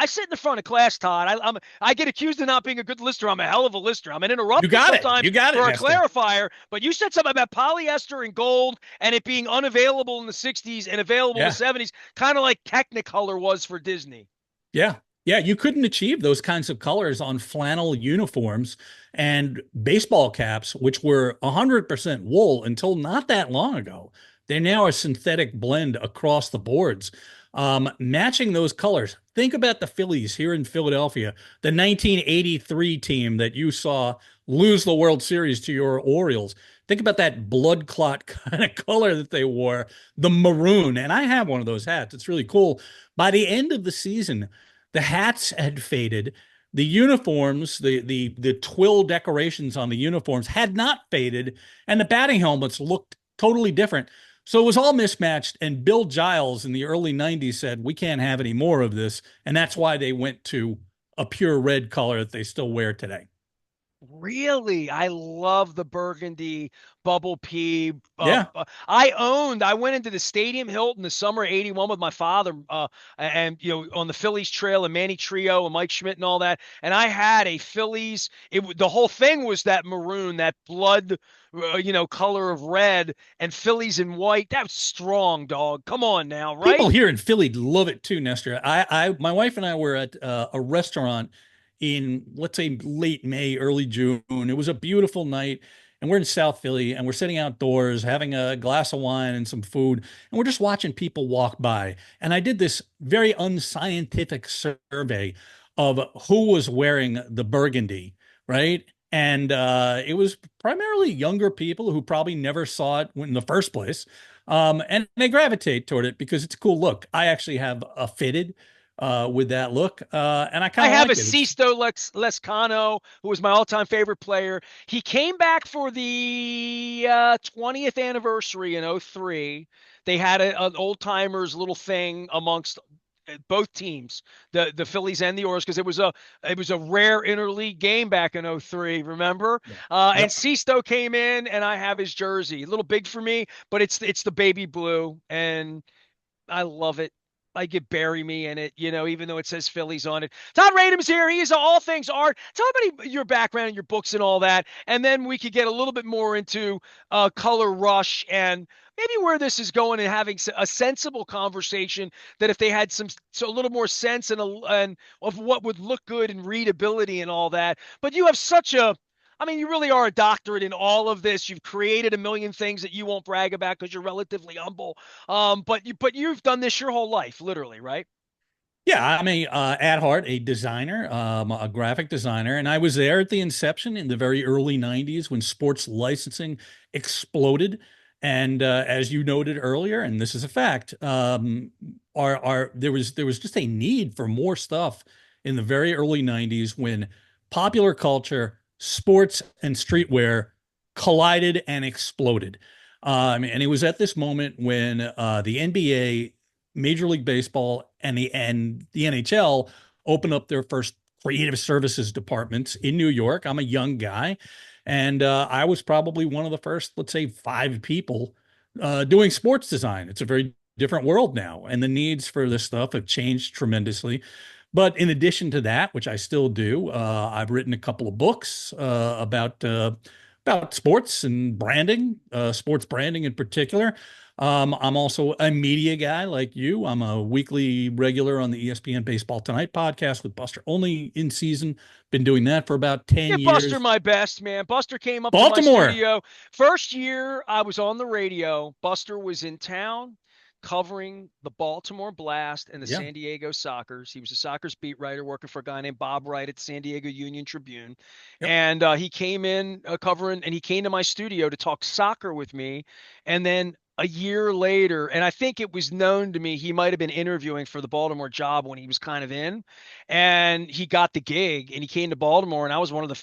sit in the front of class, Todd. I get accused of not being a good lister. I'm a hell of a lister. I'm an You interrupter got it. sometimes You got it, for a Nestor. clarifier. But you said something about polyester and gold and it being unavailable in the 60s and available in the Yeah. 70s, kind of like Technicolor was for Disney. Yeah. Yeah, you couldn't achieve those kinds of colors on flannel uniforms and baseball caps, which were 100% wool until not that long ago. They're now a synthetic blend across the boards. Matching those colors. Think about the Phillies here in Philadelphia, the 1983 team that you saw lose the World Series to your Orioles. Think about that blood clot kind of color that they wore, the maroon. And I have one of those hats. It's really cool. By the end of the season, the hats had faded. The uniforms, the twill decorations on the uniforms had not faded, and the batting helmets looked totally different. So it was all mismatched. And Bill Giles in the early 90s said, we can't have any more of this. And that's why they went to a pure red color that they still wear today. Really? I love the burgundy bubble pea. Yeah. I went into the Stadium Hilton the summer of '81 with my father, and on the Phillies trail and Manny Trio and Mike Schmidt and all that. And I had a Phillies. The whole thing was that maroon, that blood, color of red, and Phillies in white. That's strong, dog. Come on now, People right? here in Philly love it too, Nestor. My wife and I were at a restaurant in, let's say, late May, early June. It was a beautiful night, and we're in South Philly, and we're sitting outdoors having a glass of wine and some food, and we're just watching people walk by. And I did this very unscientific survey of who was wearing the burgundy, right? And it was primarily younger people who probably never saw it in the first place. And they gravitate toward it because it's a cool look. I actually have a fitted with that look, and I I kind of have a like it. It's Sisto Lescano, who was my all-time favorite player. He came back for the 20th anniversary in '03. They had an old-timers little thing amongst both teams, the Phillies and the Orioles, because it was a rare interleague game back in '03. Remember? yeah, And yep. Sisto came in, and I have his jersey. A little big for me, but it's the baby blue, and I love it. I could bury me in it, even though it says Phillies on it. Todd Radom's here. He is all things art. Tell everybody your background and your books and all that, and then we could get a little bit more into Color Rush and maybe where this is going and having a sensible conversation. That if they had a little more sense and of what would look good and readability and all that. But you have I mean, you really are a doctorate in all of this. You've created a million things that you won't brag about because you're relatively humble. But you've done this your whole life, literally, right? Yeah, I'm at heart a designer, a graphic designer, and I was there at the inception in the very early '90s when sports licensing exploded. And as you noted earlier, and this is a fact, our there was just a need for more stuff in the very early 90s when popular culture, sports, and streetwear collided and exploded. And it was at this moment when the NBA, Major League Baseball, and the NHL opened up their first creative services departments in New York. I'm a young guy, and I was probably one of the first, let's say, 5 people doing sports design. It's a very different world now, and the needs for this stuff have changed tremendously. But in addition to that, which I still do, I've written a couple of books about sports and branding, sports branding in particular. I'm also a media guy like you. I'm a weekly regular on the ESPN Baseball Tonight podcast with Buster Olney in season. Been doing that for about 10 Give Buster years. my best, man. Buster came up to my Baltimore. studio. First year I was on the radio, Buster was in town covering the Baltimore Blast and the Yeah. San Diego Sockers. He was a Sockers beat writer working for a guy named Bob Wright at the San Diego Union Tribune. Yep. And he came in covering, and he came to my studio to talk soccer with me. And then a year later, and I think it was known to me he might have been interviewing for the Baltimore job when he was kind of in, and he got the gig and he came to Baltimore, and I was one of the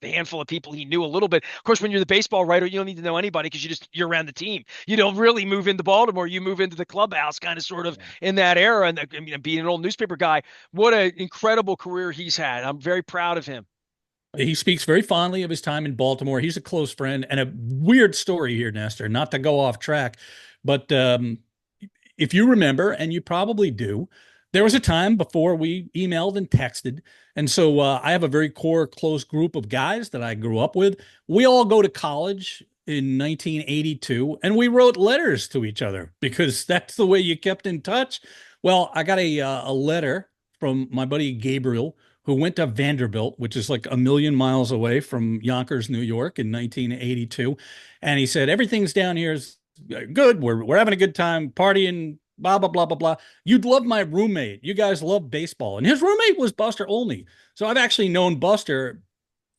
handful of people he knew a little bit. Of course, when you're the baseball writer, you don't need to know anybody because you're around the team. You don't really move into Baltimore. You move into the clubhouse, kind of sort of Yeah. in that era. And I mean, being an old newspaper guy, what an incredible career he's had. I'm very proud of him. He speaks very fondly of his time in Baltimore. He's a close friend. And a weird story here, Nestor, not to go off track, but if you remember, and you probably do, there was a time before we emailed and texted. And so I have a very core, close group of guys that I grew up with. We all go to college in 1982, and we wrote letters to each other because that's the way you kept in touch. Well, I got a letter from my buddy Gabriel, who went to Vanderbilt, which is like a million miles away from Yonkers, New York in 1982. And he said, everything's down here is good. We're having a good time partying, blah, blah, blah, blah, blah. You'd love my roommate. You guys love baseball. And his roommate was Buster Olney. So I've actually known Buster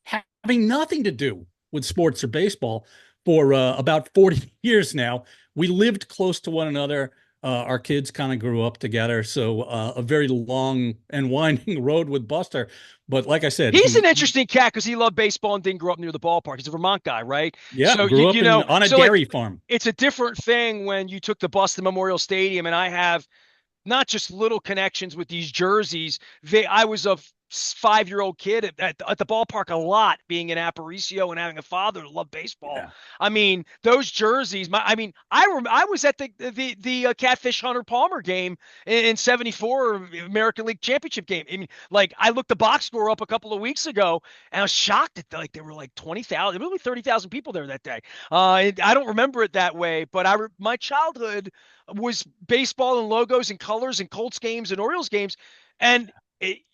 having nothing to do with sports or baseball for about 40 years now. We lived close to one another. Our kids kind of grew up together. So a very long and winding road with Buster. But like I said, He's an interesting cat because he loved baseball and didn't grow up near the ballpark. He's a Vermont guy, right? yeah, So grew up on a so like dairy farm. it's a different thing when you took the bus to Memorial Stadium, and I have not just little connections with these jerseys. I was a 5-year-old kid at the ballpark a lot, being in Aparicio and having a father who loved baseball. Yeah. I mean, those jerseys. I was at the Catfish Hunter Palmer game in '74 American League Championship game. I mean, like I looked the box score up a couple of weeks ago, and I was shocked at like there were like 20,000, maybe 30,000 people there that day. I don't remember it that way, but my childhood was baseball and logos and colors and Colts games and Orioles games. And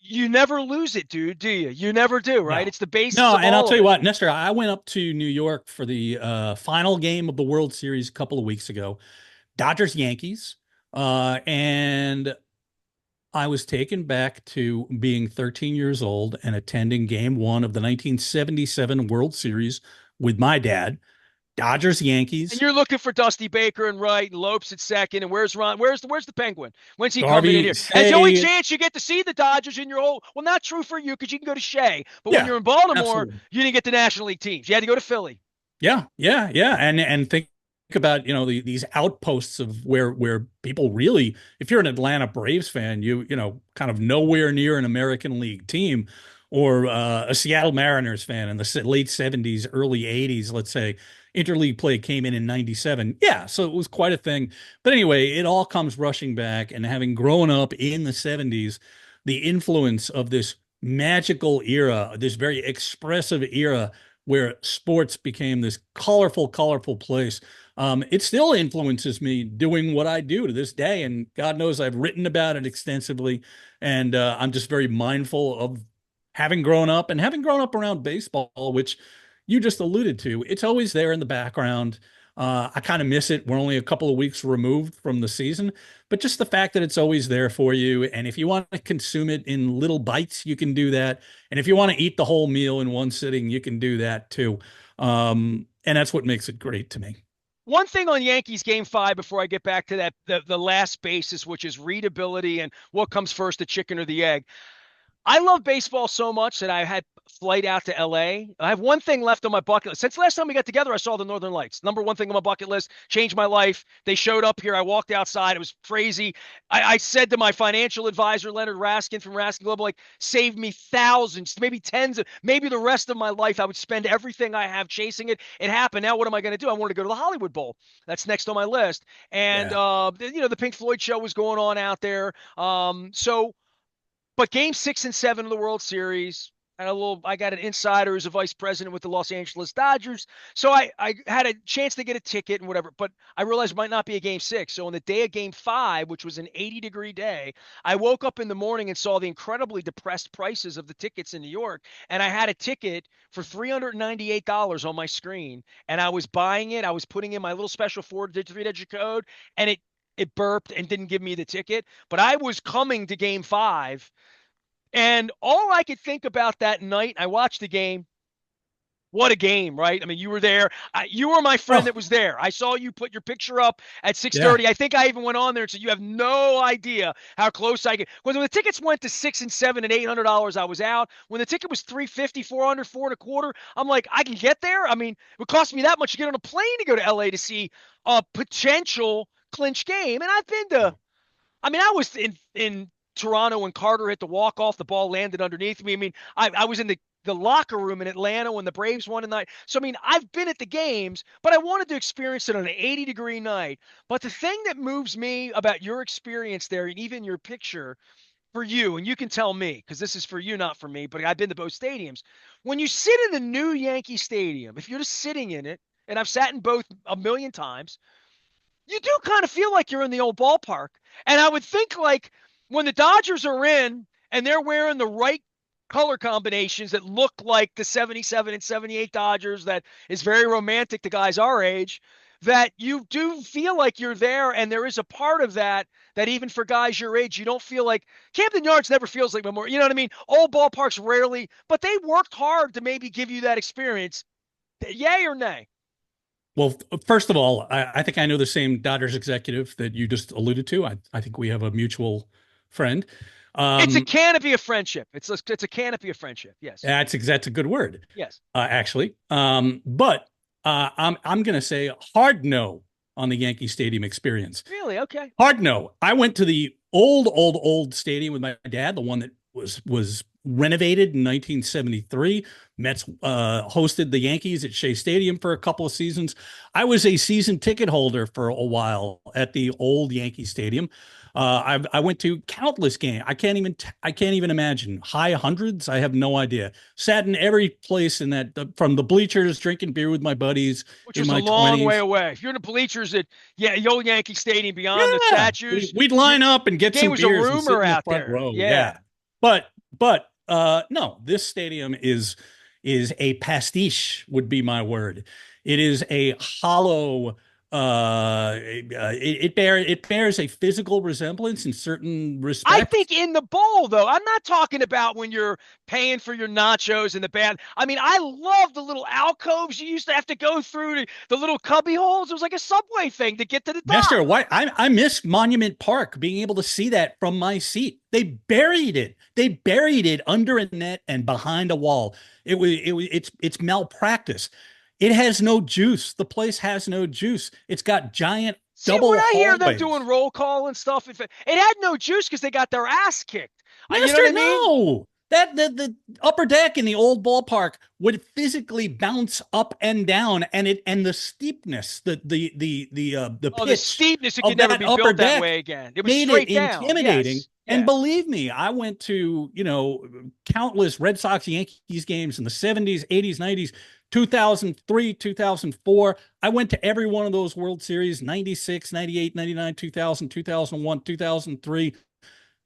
you never lose it, dude, do you? You never do, right? No. It's the basis No, of and I'll all tell of you it. what, Nestor, I went up to New York for the final game of the World Series a couple of weeks ago, Dodgers Yankees, and I was taken back to being 13 years old and attending game one of the 1977 World Series with my dad, Dodgers And Yankees. you're looking for Dusty Baker and Wright and Lopes at second. And where's Ron? Where's the Penguin? When's he coming in Garvey here? And it's the only Say, chance you get to see the Dodgers in your whole. Well, not true for you because you can go to Shea. But when yeah, you're in Baltimore, absolutely. you didn't get the National League teams. You had to go to Philly. Yeah, yeah, yeah, and think about these outposts of where people really, if you're an Atlanta Braves fan, kind of nowhere near an American League team, or a Seattle Mariners fan in the late '70s, early '80s, let's say. Interleague play came in '97. Yeah, so it was quite a thing. But anyway, it all comes rushing back, and having grown up in the '70s, the influence of this magical era, this very expressive era where sports became this colorful, colorful place. It still influences me doing what I do to this day. And God knows I've written about it extensively. And I'm just very mindful of having grown up around baseball, which you just alluded to. It's always there in the background. I kind of miss it. We're only a couple of weeks removed from the season, but just the fact that it's always there for you. And if you want to consume it in little bites, you can do that. And if you want to eat the whole meal in one sitting, you can do that too. And that's what makes it great to me. One thing on Yankees game 5 before I get back to that the last basis, which is readability and what comes first, the chicken or the egg. I love baseball so much that I had flight out to LA. I have one thing left on my bucket list. Since the last time we got together, I saw the Northern Lights. Number one thing on my bucket list, changed my life. They showed up here. I walked outside. It was crazy. I said to my financial advisor, Leonard Raskin from Raskin Global, like, saved me thousands, maybe tens of, maybe the rest of my life. I would spend everything I have chasing it. It happened. Now what am I going to do? I wanted to go to the Hollywood Bowl. That's next on my list. And Yeah. the Pink Floyd show was going on out there. But game 6 and 7 of the World Series, I got an insider as a vice president with the Los Angeles Dodgers. So I had a chance to get a ticket and whatever, but I realized it might not be a game 6. So on the day of game 5, which was an 80-degree day, I woke up in the morning and saw the incredibly depressed prices of the tickets in New York. And I had a ticket for $398 on my screen. And I was buying it. I was putting in my little special 4-digit code, and it burped and didn't give me the ticket. But I was coming to game 5, and all I could think about that night, I watched the game. What a game, right? I mean, you were there. You were my friend Oh, that was there. I saw you put your picture up at yeah. 6:30. I think I even went on there and said, "You have no idea how close I get." Because when the tickets went to 6 and 7 and $800, I was out. When the ticket was 350, 400, four and a quarter, I'm like, I can get there. I mean, it would cost me that much to get on a plane to go to LA to see a potential clinch game. And I've been to, I mean, I was in Toronto when Carter hit the walk off. The ball landed underneath me. I mean, I was in the locker room in Atlanta when the Braves won tonight. So I mean, I've been at the games, but I wanted to experience it on an 80-degree night. But the thing that moves me about your experience there, and even your picture for you, and you can tell me because this is for you, not for me. But I've been to both stadiums. When you sit in the new Yankee Stadium, if you're just sitting in it, and I've sat in both a million times, you do kind of feel like you're in the old ballpark. And I would think, like, when the Dodgers are in and they're wearing the right color combinations that look like the 77 and 78 Dodgers, that is very romantic to guys our age, that you do feel like you're there. And there is a part of that that even for guys your age, you don't feel like Camden Yards never feels like Memorial. You know what I mean? Old ballparks rarely, but they worked hard to maybe give you that experience. Yay or nay? Well, first of all, I think I know the same Dodgers executive that you just alluded to. I think we have a mutual friend. It's a Um, canopy of friendship. It's a canopy of friendship. Yes. that's a good word, Yes. actually. But I'm going to say hard no on the Yankee Stadium experience. Really? Okay. Hard no. I went to the old stadium with my dad, the one that was renovated in 1973. Mets hosted the Yankees at Shea Stadium for a couple of seasons. I was a season ticket holder for a while at the old Yankee Stadium. I went to countless games. I can't even imagine high hundreds. I have no idea. Sat in every place in that from the bleachers, drinking beer with my buddies Which in was a my long way 20s. away. If you're in the bleachers at, yeah, the old Yankee Stadium beyond the Yeah, statues, we'd you, line up and the get game some was a beers and sit rumor in the out front there. row. Yeah, Yeah. but no, this stadium is a pastiche would be my word. It is a hollow. It bears a physical resemblance in certain I respects. think in the bowl, though, I'm not talking about when you're paying for your nachos in the band. I mean, I love the little alcoves you used to have to go through, the little cubby holes. It was like a subway thing to get to the Nestor, top. why I miss Monument Park, being able to see that from my seat. They buried it. They buried it under a net and behind a wall. It's malpractice. It has no juice. The place has no juice. It's got giant See, when double I hear them doing hallways. roll call and stuff, it had no juice because they got their ass kicked. You know Master, what I mean? no. That the upper deck in the old ballpark would physically bounce up and down, and the steepness, the Oh, the pitch steepness, it could of never that be upper built that deck way again. It was made it straight down. intimidating. Yes. And Yeah. believe me, I went to, countless Red Sox Yankees games in the 70s, 80s, 90s, 2003, 2004. I went to every one of those World Series, 96, 98, 99, 2000, 2001, 2003.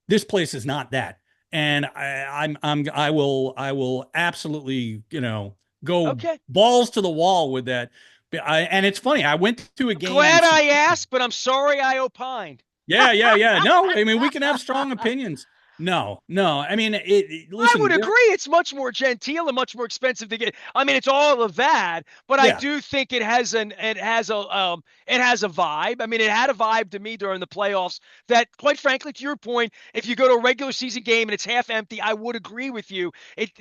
This place is not that. And I will absolutely, go Okay. balls to the wall with that. And it's funny. I went to a game in Glad I September. asked, but I'm sorry I opined. Yeah, yeah, yeah. No, I mean we can have strong opinions. No, no. I mean, I listen, would agree it's much more genteel and much more expensive to get. I mean, it's all of that, but I yeah. do think it has a vibe. I mean, it had a vibe to me during the playoffs that, quite frankly, to your point, if you go to a regular season game and it's half empty, I would agree with you.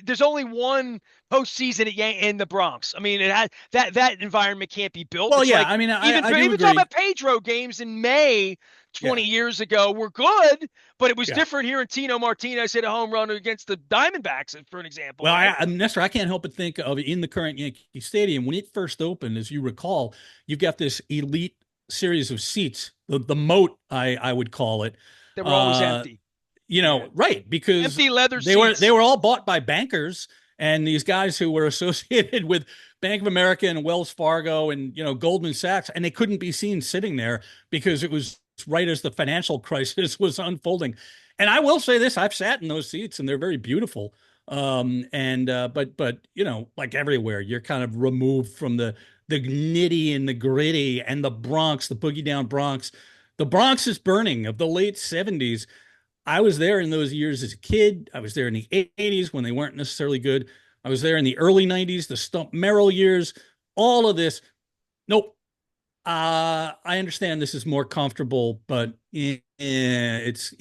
There's only one postseason in the Bronx. I mean, it had that environment can't be built. Well, It's yeah. like I mean, I do even talking agree. about Pedro games in May Yeah, 20 years ago were good, but it was yeah. different here in Tino Martinez hit a home run against the Diamondbacks, for an example, Well, right? Nestor, I can't help but think of in the current Yankee Stadium when it first opened, as you recall, you've got this elite series of seats, the moat, I would call it. They were always Uh, empty. you Yeah. know, right? Because Empty leather they seats. were all bought by bankers and these guys who were associated with Bank of America and Wells Fargo and Goldman Sachs, and they couldn't be seen sitting there because it was right as the financial crisis was unfolding. And I will say this: I've sat in those seats, and they're very beautiful. And but like everywhere, you're kind of removed from the nitty and the gritty and the Bronx, the boogie down Bronx. The Bronx is burning of the late 70s. I was there in those years as a kid. I was there in the 80s when they weren't necessarily good. I was there in the early 90s, the Stump Merrill years, all of this. Nope. I understand this is more comfortable, but it's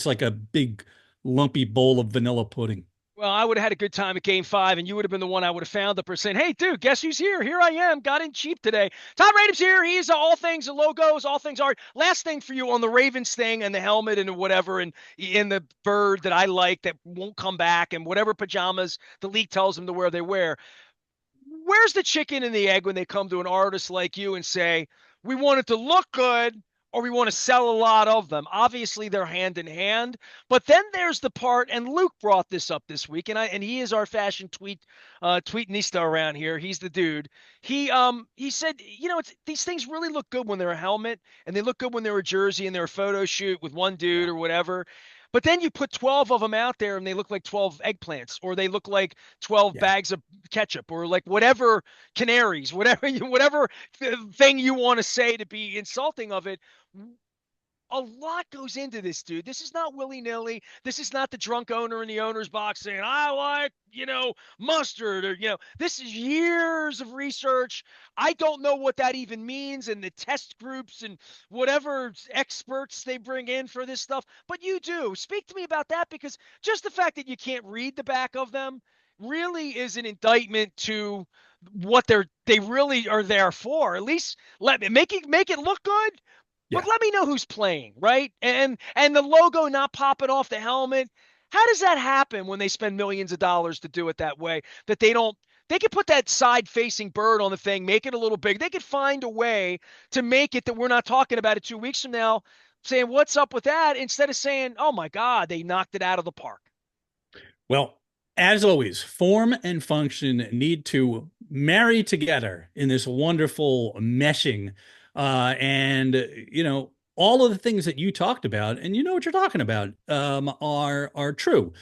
like a big lumpy bowl of vanilla pudding. Well, I would have had a good time at game five, and you would have been the one I would have found up for saying, hey, dude, guess who's here? Here I am. Got in cheap today. Todd Radom's here. He's all things logos, all things art. Last thing for you on the Ravens thing and the helmet and whatever, and in the bird that I like that won't come back, and whatever pajamas the league tells them to wear, they wear. Where's the chicken and the egg when they come to an artist like you and say, we want it to look good or we want to sell a lot of them? Obviously, they're hand in hand. But then there's the part, and Luke brought this up this week, and he is our fashion tweetnista around here. He's the dude. He said, these things really look good when they're a helmet, and they look good when they're a jersey and they're a photo shoot with one dude Yeah. or whatever. But then you put 12 of them out there and they look like 12 eggplants, or they look like 12 Yeah. bags of ketchup, or like whatever canaries, whatever thing you want to say to be insulting of it. A lot goes into this, dude. This is not willy-nilly. This is not the drunk owner in the owner's box saying, I like, mustard, or, this is years of research. I don't know what that even means, and the test groups and whatever experts they bring in for this stuff, but you do. Speak to me about that, because just the fact that you can't read the back of them really is an indictment to what they really are there for. At least let me make it look good, but Yeah. let me know who's playing, right? And the logo not popping off the helmet. How does that happen when they spend millions of dollars to do it that way? That they could put that side facing bird on the thing, make it a little big. They could find a way to make it that we're not talking about it 2 weeks from now, saying what's up with that, instead of saying, oh my God, they knocked it out of the park. Well, as always, form and function need to marry together in this wonderful meshing. And, all of the things that you talked about, and you know what you're talking about, are true.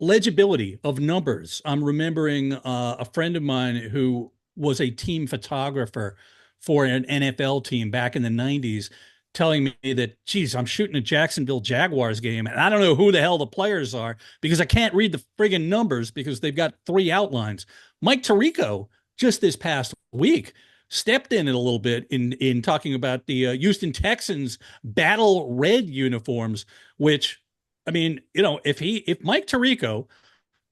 Legibility of numbers. I'm remembering a friend of mine who was a team photographer for an NFL team back in the 90s telling me that, geez, I'm shooting a Jacksonville Jaguars game and I don't know who the hell the players are because I can't read the friggin' numbers because they've got three outlines. Mike Tirico, just this past week, stepped in it a little bit in talking about the Houston Texans battle red uniforms, which, I mean, if Mike Tirico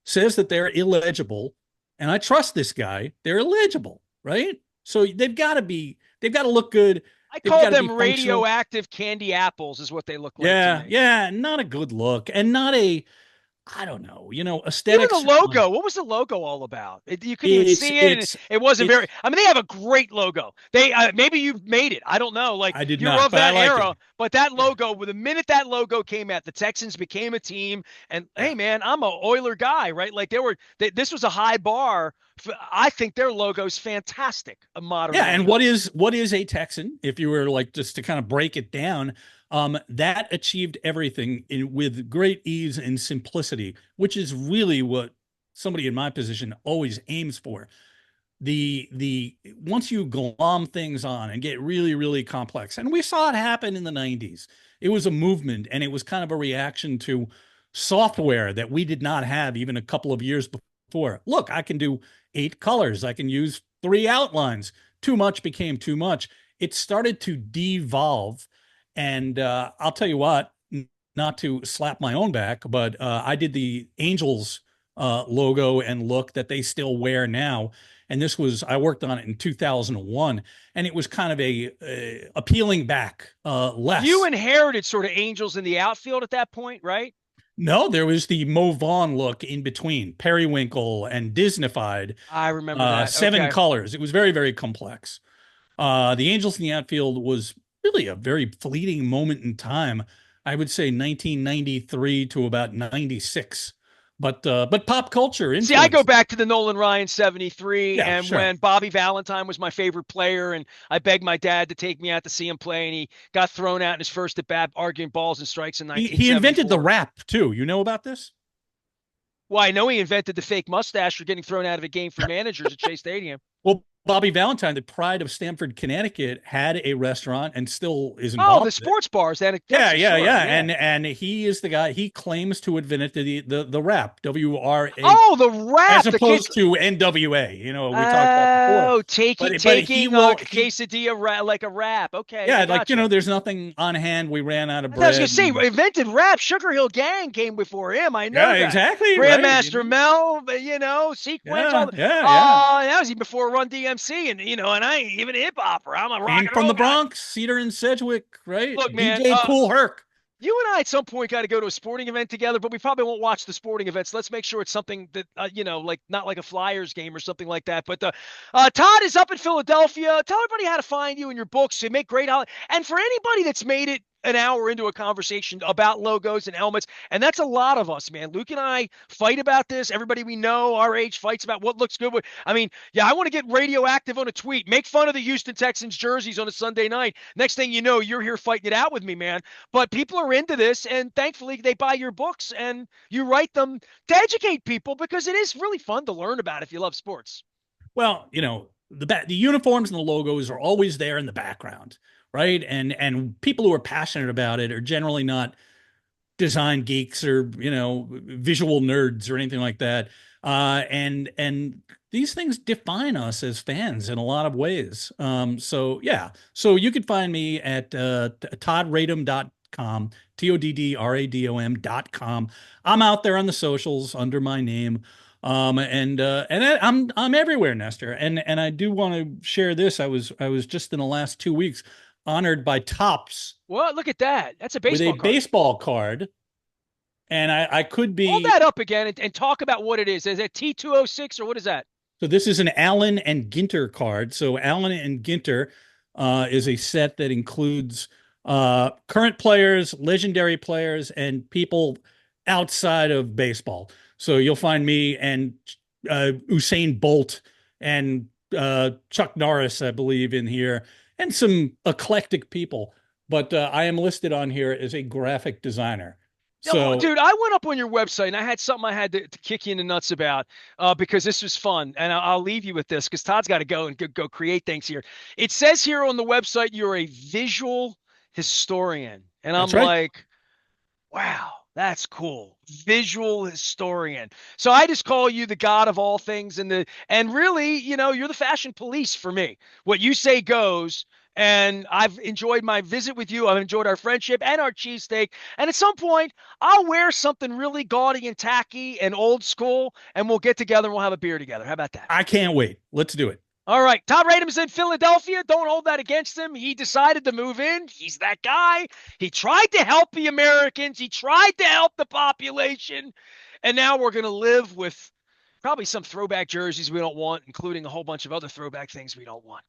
says that they're illegible, and I trust this guy, they're illegible, right? So they've got to look good. I They've called got to be them functional. radioactive candy apples, is what they look like to Yeah, me. yeah, not a good look and not I don't know, Even the aesthetics. logo, what was the logo all about? You couldn't even It's see it, and it's it wasn't very. it's I mean, they have a great logo. They maybe you've made it. I don't know. Like I did you're not, of but I that like it. era, but that Yeah, logo, with the minute that logo came out, the Texans became a team. And hey, yeah. man, I'm a Oiler guy, right? Like this was a high bar. I think their logo's fantastic. A modern Yeah, and logo. what is a Texan? If you were like just to kind of break it down, that achieved everything with great ease and simplicity, which is really what somebody in my position always aims for. the once you glom things on and get really really complex, and we saw it happen in the 90s. It was a movement, and it was kind of a reaction to software that we did not have even a couple of years before. Look, I can do 8 colors, I can use 3 outlines. Too much became too much. It started to devolve. And I'll tell you what, not to slap my own back, but I did the Angels logo and look that they still wear now. And this was, I worked on it in 2001, and it was kind of a peeling back You less. inherited sort of Angels in the outfield at that point, right? No, there was the Mo Vaughn look in between, periwinkle and Disneyfied, I remember that. seven Okay. colors. It was very, very complex. The Angels in the outfield was really a very fleeting moment in time. I would say 1993 to about 96. But pop culture See, I go influenced. back to the Nolan Ryan 73 Yeah, and sure. when Bobby Valentine was my favorite player and I begged my dad to take me out to see him play and he got thrown out in his first at bat arguing balls and strikes in He invented the 1974. rap too. You know about this? Well, I know he invented the fake mustache for getting thrown out of a game for managers at Shea Stadium. Well, Bobby Valentine, the pride of Stamford, Connecticut, had a restaurant and still is Oh, the involved in it. sports bars, Yeah, that's yeah, sure. yeah. Yeah. And he is the guy. He claims to have invented the rap, WRAP, Oh, the as rap, the kids. opposed to NWA. We talked about before. Oh, taking But he taking a will he quesadilla like a wrap. Okay, I yeah, like gotcha. there's nothing on hand. We ran out of I was gonna bread. say, And, invented rap. Sugar Hill Gang came before him. I know yeah, that. exactly, right. Grandmaster Mel, Sequence, all Yeah, the. yeah, yeah. That was even before Run DMC, and and I ain't even a hip hopper. I'm a rock Came and from roll the guy. Bronx, Cedar and Sedgwick, right? Look, man, DJ Cool Herc. you and I at some point got to go to a sporting event together, but we probably won't watch the sporting events. Let's make sure it's something that like not like a Flyers game or something like that. But Todd is up in Philadelphia. Tell everybody how to find you and your books. You make great and for anybody that's made it an hour into a conversation about logos and helmets, and that's a lot of us, man. Luke and I fight about this. Everybody we know our age fights about what looks good. I mean, yeah, I want to get radioactive on a tweet. Make fun of the Houston Texans jerseys on a Sunday night. Next thing you know, you're here fighting it out with me, man. But people are into this, and thankfully they buy your books and you write them to educate people because it is really fun to learn about if you love sports. Well, the uniforms and the logos are always there in the background, right? And people who are passionate about it are generally not design geeks or visual nerds or anything like that. And these things define us as fans in a lot of ways. So yeah, so you can find me at toddradom.com, TODDRADOM.com. I'm out there on the socials under my name. And I'm everywhere, Nestor. And I do want to share this. I was just in the last 2 weeks honored by Topps Well, look at that. That's a with a baseball card. baseball card, and I could Hold be. that up again and talk about what it is. Is it T206 or what is that? So this is an Allen and Ginter card. So Allen and Ginter is a set that includes current players, legendary players, and people outside of baseball. So you'll find me and Usain Bolt and Chuck Norris, I believe, in here, and some eclectic people. But I am listed on here as a graphic designer. No, So dude, I went up on your website and I had something I had to kick you in the nuts about because this was fun. And I'll leave you with this because Todd's got to go and go create things here. It says here on the website you're a visual historian. And I'm that's right. like, wow, that's cool. Visual historian. So I just call you the god of all things and really, you're the fashion police for me. What you say goes. And I've enjoyed my visit with you. I've enjoyed our friendship and our cheesesteak. And at some point, I'll wear something really gaudy and tacky and old school, and we'll get together and we'll have a beer together. How about that? I can't wait. Let's do it. All right. Todd Radom's in Philadelphia. Don't hold that against him. He decided to move in. He's that guy. He tried to help the Americans. He tried to help the population. And now we're going to live with probably some throwback jerseys we don't want, including a whole bunch of other throwback things we don't want.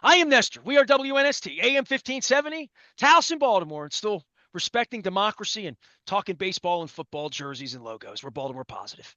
I am Nestor. We are WNST, AM 1570, Towson, Baltimore, and still respecting democracy and talking baseball and football jerseys and logos. We're Baltimore positive.